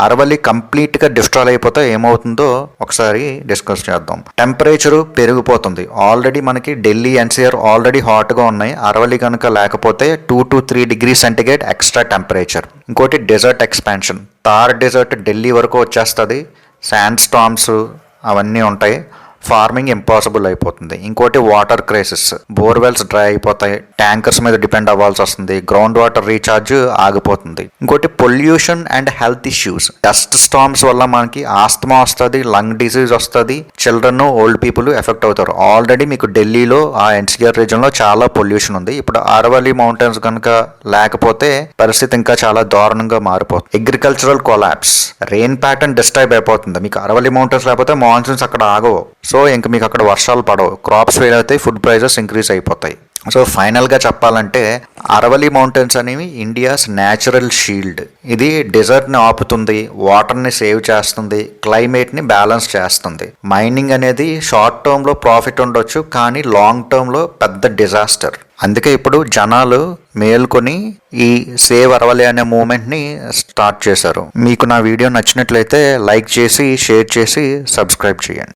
అరవల్లి కంప్లీట్గా డిస్ట్రాయ్ అయిపోతే ఏమవుతుందో ఒకసారి డిస్కస్ చేద్దాం. టెంపరేచరు పెరిగిపోతుంది. ఆల్రెడీ మనకి ఢిల్లీ ఎన్సీఆర్ ఆల్రెడీ హాట్గా ఉన్నాయి. అరవల్లి కనుక లేకపోతే 2 to 3 degrees centigrade extra temperature. ఇంకోటి desert expansion. Thar desert Delhi వరకు వచ్చేస్తుంది. శాండ్ స్టామ్స్ అవన్నీ ఉంటాయి. ఫార్మింగ్ ఇంపాసిబుల్ అయిపోతుంది. ఇంకోటి వాటర్ క్రైసిస్. బోర్వెల్స్ డ్రై అయిపోతాయి. ట్యాంకర్స్ మీద డిపెండ్ అవ్వాల్సి వస్తుంది. గ్రౌండ్ వాటర్ రీఛార్జ్ ఆగిపోతుంది. ఇంకోటి pollution and health issues. Dust storms వల్ల మనకి ఆస్తమా వస్తుంది, లంగ్ డిసీజ్ వస్తుంది. చిల్డ్రన్, ఓల్డ్ పీపుల్ ఎఫెక్ట్ అవుతారు. ఆల్రెడీ మీకు ఢిల్లీలో ఆ ఎన్సీఆర్ రీజన్లో చాలా పొల్యూషన్ ఉంది. ఇప్పుడు అరవల్లి మౌంటైన్స్ కనుక లేకపోతే పరిస్థితి ఇంకా చాలా దారుణంగా మారిపోతుంది. Agricultural collapse. Rain pattern disturb అయిపోతుంది. మీకు అరవల్లి మౌంటైన్స్ లేకపోతే మాన్సూన్స్ అక్కడ ఆగవు. సో ఇంక మీకు అక్కడ వర్షాలు పడవు. క్రాప్స్ ఫెయిల్ అవుతాయి. ఫుడ్ ప్రైజెస్ ఇంక్రీజ్ అయిపోతాయి. సో ఫైనల్గా చెప్పాలంటే అరవల్లి మౌంటైన్స్ అనేవి ఇండియాస్ న్యాచురల్ షీల్డ్. ఇది డెజర్ట్ని ఆపుతుంది, వాటర్ని సేవ్ చేస్తుంది, క్లైమేట్ని బ్యాలెన్స్ చేస్తుంది. మైనింగ్ అనేది షార్ట్ టర్మ్లో ప్రాఫిట్ ఉండొచ్చు, కానీ లాంగ్ టర్మ్లో పెద్ద డిజాస్టర్. అందుకే ఇప్పుడు జనాలు మేల్కొని ఈ సేవ్ అరవల్లి అనే మూమెంట్ని స్టార్ట్ చేశారు. మీకు నా వీడియో నచ్చినట్లయితే లైక్ చేసి, షేర్ చేసి, సబ్స్క్రైబ్ చేయండి.